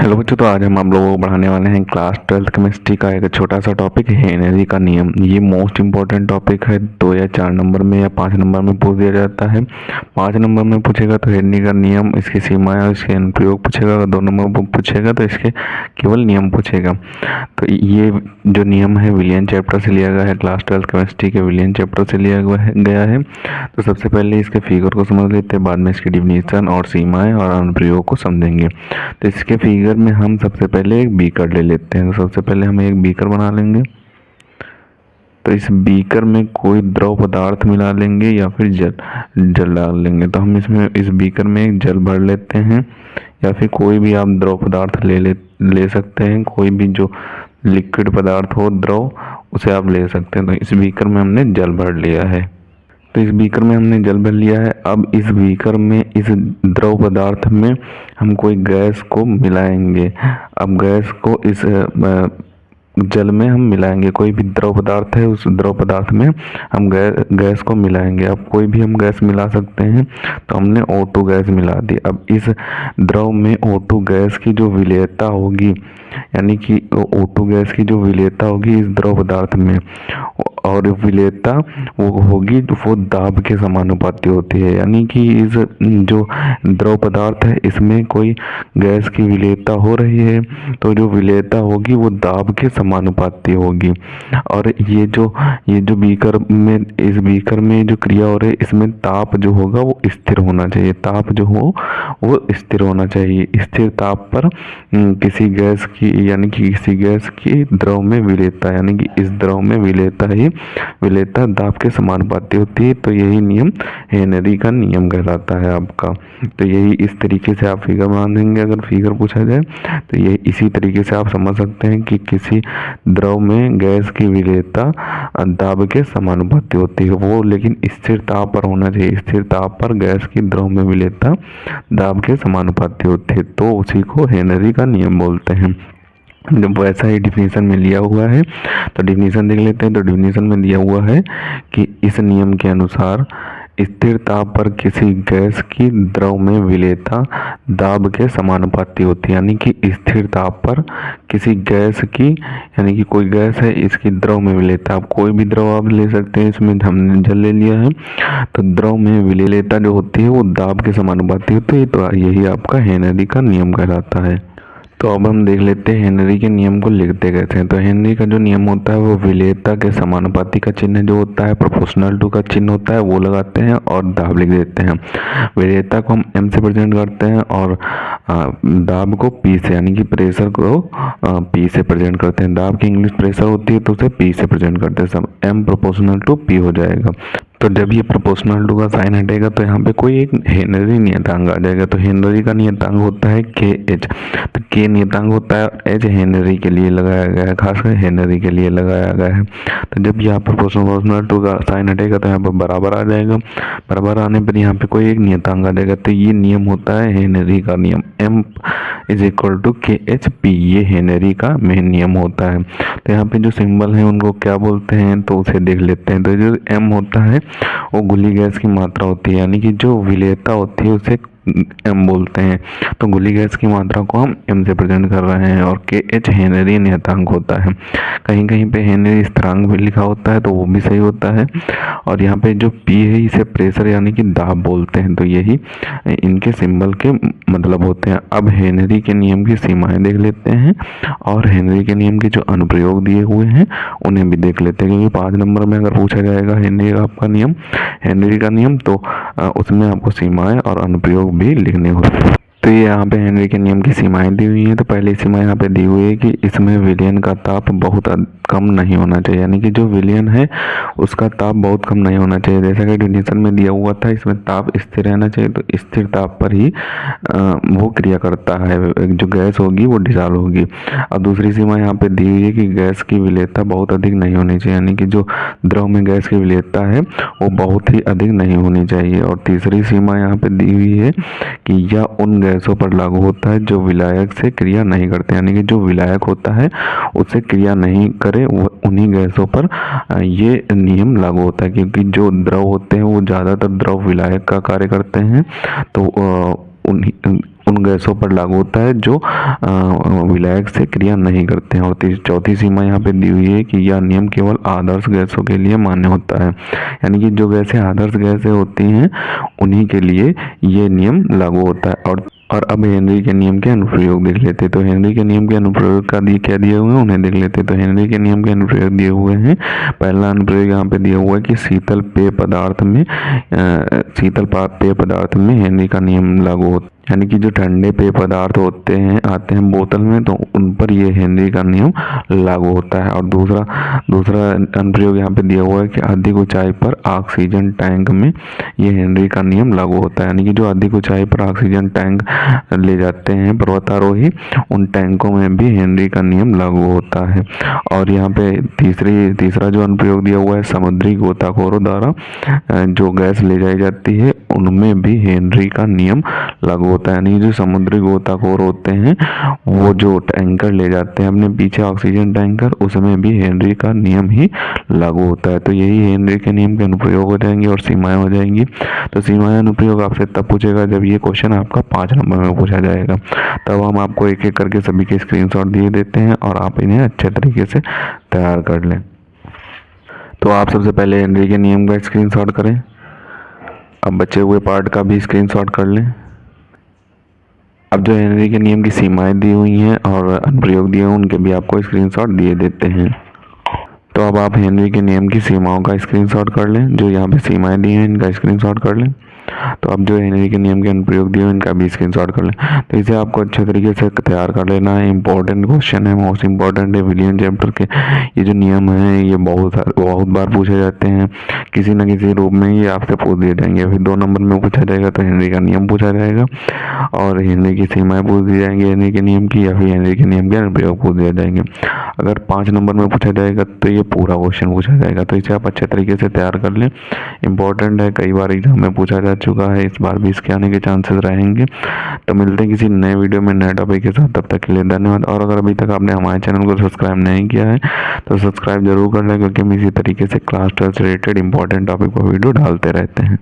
Hello बच्चों, तो आज हम आप लोगों को पढ़ाने वाले हैं क्लास 12th केमिस्ट्री का एक छोटा सा टॉपिक, हेनरी का नियम। ये मोस्ट इंपॉर्टेंट टॉपिक है। 2 या 4 नंबर में या 5 नंबर में पूछ दिया जाता है। 5 नंबर में पूछेगा तो हेनरी का नियम, इसकी सीमाएं और इसके अनुप्रयोग पूछेगा। अगर 2 नंबर में पूछेगा तो इसके केवल नियम पूछेगा। तो ये जो नियम है विलियन चैप्टर से लिया गया है, क्लास 12th केमिस्ट्री के विलियन चैप्टर से लिया गया है। तो सबसे पहले इसके फिगर को समझ लेते हैं, बाद में इसकी डिफिनीशन और सीमाएं और अनुप्रयोग को समझेंगे। तो इसके फिगर में हम सबसे पहले एक बीकर ले लेते हैं। तो सबसे पहले हम एक बीकर बना लेंगे। तो इस बीकर में कोई द्रव पदार्थ मिला लेंगे या फिर जल डाल लेंगे। तो हम इसमें इस बीकर में एक जल भर लेते हैं, या फिर कोई भी आप द्रव पदार्थ ले सकते हैं। कोई भी जो लिक्विड पदार्थ हो, द्रव, उसे आप ले सकते हैं। तो इस बीकर में हमने जल भर लिया है। तो इस बीकर में हमने जल भर लिया है। अब इस बीकर में, इस द्रव पदार्थ में हम कोई गैस को मिलाएंगे। अब गैस को इस जल में हम मिलाएंगे। कोई भी द्रव पदार्थ है, उस द्रव पदार्थ में हम गैस को मिलाएंगे। अब कोई भी हम गैस मिला सकते हैं। तो हमने O2 गैस मिला दी। अब इस द्रव में O2 गैस की जो विलेयता होगी, यानी कि O2 गैस की जो विलेयता होगी इस द्रव पदार्थ में, और विलेयता वो होगी, वो दाब के समानुपाती होती है। यानी कि इस जो द्रव पदार्थ है इसमें कोई गैस की विलेयता हो रही है, तो जो विलेयता होगी वो दाब के समानुपाती होगी। और ये जो बीकर में, इस बीकर में जो क्रिया हो रही है, इसमें ताप जो होगा वो स्थिर होना चाहिए। ताप जो हो वो स्थिर होना चाहिए। स्थिर ताप पर किसी गैस की, यानी कि किसी गैस की द्रव में विलेयता, यानी कि इस द्रव में विलेयता दाब के समानुपाती होती है। तो यही नियम हेनरी का नियम कहलाता है आपका। तो यही इस तरीके से आप फिगर बना देंगे। अगर फिगर पूछा जाए तो ये इसी तरीके से आप समझ सकते हैं कि किसी द्रव में गैस की विलेयता दाब के समानुपाती होती है, वो लेकिन स्थिर ताप पर होना चाहिए। स्थिर ताप पर गैस की द्रव में विलेयता दाब के समानुपाती होती है, तो उसी को हेनरी का नियम बोलते हैं। जब वैसा ही डिफिनीशन में लिया हुआ है, तो डिफिनीशन देख लेते हैं। तो डिफिनीशन में दिया हुआ है कि इस नियम के अनुसार स्थिर ताप पर किसी गैस की द्रव में विलेयता दाब के समानुपाती होती है। यानी कि स्थिर ताप पर किसी गैस की, यानी कि कोई गैस है, इसकी द्रव में विलेयता, आप कोई भी द्रव आप ले सकते हैं। इसमें हमने जल ले लिया है, तो द्रव में विलेयता जो होती है वो दाब के समानुपाती होती है। तो यही आपका हेनरी का नियम कहलाता है। तो अब हम देख लेते हैं हेनरी के नियम को लिखते कैसे हैं। तो हेनरी का जो नियम होता है वो विलेयता के समानुपाती का चिन्ह जो होता है, प्रोपोर्शनल टू का चिन्ह होता है, वो लगाते हैं और दाब लिख देते हैं। विलेयता को हम M से प्रेजेंट करते हैं और दाब को P से, यानी कि प्रेशर को P से प्रेजेंट करते हैं। दाब की इंग्लिश प्रेशर होती है तो उसे P से प्रेजेंट करते हैं। सब M प्रोपोर्शनल टू P हो जाएगा। तो जब ये प्रोपोर्शनल टू का साइन हटेगा तो यहाँ पे कोई एक हेनरी नियतांक आ जाएगा। तो हेनरी का नियतांक होता है KH। तो K नियतांक होता है, H हेनरी के लिए लगाया गया है, खासकर हेनरी के लिए लगाया गया है। तो जब यहाँ पर प्रोपोर्शनल टू का साइन हटेगा तो यहाँ पर बराबर आ जाएगा। बराबर आने पर यहाँ पे कोई एक नियतांक आ जाएगा। तो ये नियम होता है हेनरी का नियम, M = KHP। ये हेनरी का मेन नियम होता है। तो यहाँ पे जो सिंबल है उनको क्या बोलते हैं, तो उसे देख लेते हैं। तो जो M होता है वो घुली गैस की मात्रा होती है, यानी कि जो विलेयता होती है उसे M बोलते हैं। तो घुली गैस की मात्रा को हम M से प्रेजेंट कर रहे हैं। और KH हेनरी नियतांक होता है। कहीं कहीं पे हेनरी स्थिरांक भी लिखा होता है, तो वो भी सही होता है। और यहाँ पे जो P है इसे प्रेशर, यानी कि दाब बोलते हैं। तो यही इनके सिंबल के मतलब होते हैं। अब हेनरी के नियम की सीमाएं देख लेते हैं और हेनरी के नियम के जो अनुप्रयोग दिए हुए हैं उन्हें भी देख लेते हैं। क्योंकि 5 नंबर में अगर पूछा जाएगा हेनरी का नियम, तो उसमें आपको सीमाएं और अनुप्रयोग भी लिखने होते हैं। तो ये यहाँ पे हेनरी के नियम की सीमाएं दी हुई हैं। तो पहली सीमा यहाँ पे दी हुई है कि इसमें विलयन का ताप बहुत कम नहीं होना चाहिए, यानी कि जो विलयन है उसका ताप बहुत कम नहीं होना चाहिए। जैसा कि डिफिनीशन में दिया हुआ था, इसमें ताप स्थिर रहना चाहिए। तो स्थिर ताप पर ही वो क्रिया करता है, जो गैस होगी वो डिसॉल्व होगी। और दूसरी सीमा यहाँ पे दी हुई है कि गैस की विलेयता बहुत अधिक नहीं होनी चाहिए, यानी कि जो द्रव में गैस की विलेयता है वो बहुत ही अधिक नहीं होनी चाहिए। और तीसरी सीमा यहाँ पे दी हुई है कि यह उन गैसों पर लागू होता है जो विलायक से क्रिया नहीं करते, यानी कि जो विलायक होता है उससे क्रिया नहीं करे उन्हीं गैसों पर ये नियम लागू होता है। क्योंकि जो द्रव होते हैं वो ज़्यादातर द्रव विलायक का कार्य करते हैं, तो उन गैसों पर लागू होता है जो विलायक से क्रिया नहीं करते हैं। और चौथी सीमा यहाँ पे दी हुई है कि यह नियम केवल आदर्श गैसों के लिए मान्य होता है, यानी कि जो गैसें आदर्श गैसें होती हैं उन्हीं के लिए ये नियम लागू होता है। और अब हेनरी के नियम के अनुप्रयोग देख लेते हैं। तो हेनरी के नियम के अनुप्रयोग का क्या दिए हुए हैं उन्हें देख लेते हैं। तो हेनरी के नियम के अनुप्रयोग दिए हुए हैं। पहला अनुप्रयोग यहाँ पे दिया हुआ है कि शीतल पेय पदार्थ में हेनरी का नियम लागू होता है, यानी कि जो ठंडे पेय पदार्थ होते हैं आते हैं बोतल में, तो उन पर ये हेनरी का नियम लागू होता है। और दूसरा अनुप्रयोग यहाँ पे दिया हुआ है कि अधिक ऊंचाई पर ऑक्सीजन टैंक में ये हेनरी का नियम लागू होता है, यानी कि जो अधिक ऊंचाई पर ऑक्सीजन टैंक ले जाते हैं पर्वतारोही, उन टैंकों में भी हेनरी का नियम लागू होता है। और यहाँ पे तीसरा जो अनुप्रयोग दिया हुआ है समुद्री गोताखोरों द्वारा जो गैस ले जाई जाती है उनमें भी हेनरी का नियम लागू होता है, यानी जो समुद्री गोताखोर होते हैं वो जो टैंकर ले जाते हैं अपने पीछे ऑक्सीजन टैंकर, उसमें भी हेनरी का नियम ही लागू होता है। तो यही हेनरी के नियम के अनुप्रयोग हो जाएंगे और सीमाएं हो जाएंगी। तो सीमाएं अनुप्रयोग आपसे तब पूछेगा जब ये क्वेश्चन आपका 5 नंबर में पूछा जाएगा, तब हम आपको एक एक करके सभी के स्क्रीनशॉट दिए देते हैं और आप इन्हें अच्छे तरीके से तैयार कर लें। तो आप सबसे पहले हेनरी के नियम का स्क्रीनशॉट करें, अब बचे हुए पार्ट का भी स्क्रीनशॉट कर लें। अब जो हेनरी के नियम की सीमाएं दी हुई हैं और अनुप्रयोग दिए हैं उनके भी आपको स्क्रीनशॉट दिए देते हैं। तो अब आप हेनरी के नियम की सीमाओं का स्क्रीनशॉट कर लें, जो यहाँ पे सीमाएं दी हैं इनका स्क्रीनशॉट कर लें। तो अब जो हेनरी के नियम के अनुप्रयोग दिए हैं इनका भी स्क्रीनशॉट कर लें। तो इसे आपको अच्छे तरीके से तैयार कर लेना है। इंपॉर्टेंट क्वेश्चन है, मोस्ट इंपॉर्टेंट है विलियम चैप्टर के। ये जो नियम हैं ये बहुत बार पूछे जाते हैं, किसी न किसी रूप में ये आपसे पूछ दिए जाएंगे। फिर 2 नंबर में पूछा जाएगा तो हेनरी का नियम पूछा जाएगा और हेनरी की सीमाएं पूछ दी जाएंगी हेनरी के नियम की, या फिर हेनरी के नियम के अनुप्रयोग पूछ दिए जाएंगे। अगर 5 नंबर में पूछा जाएगा तो ये पूरा क्वेश्चन पूछा जाएगा। तो इसे आप अच्छे तरीके से तैयार कर लें, इंपॉर्टेंट है, कई बार एग्जाम में पूछा जा चुका है, इस बार भी इसके आने के चांसेस रहेंगे। तो मिलते हैं किसी नए वीडियो में नए टॉपिक के साथ, तब तक के लिए धन्यवाद। और अगर अभी तक आपने हमारे चैनल को सब्सक्राइब नहीं किया है तो सब्सक्राइब जरूर कर लें, क्योंकि हम इसी तरीके से क्लास 12 से रिलेटेड इंपॉर्टेंट टॉपिक पर वीडियो डालते रहते हैं।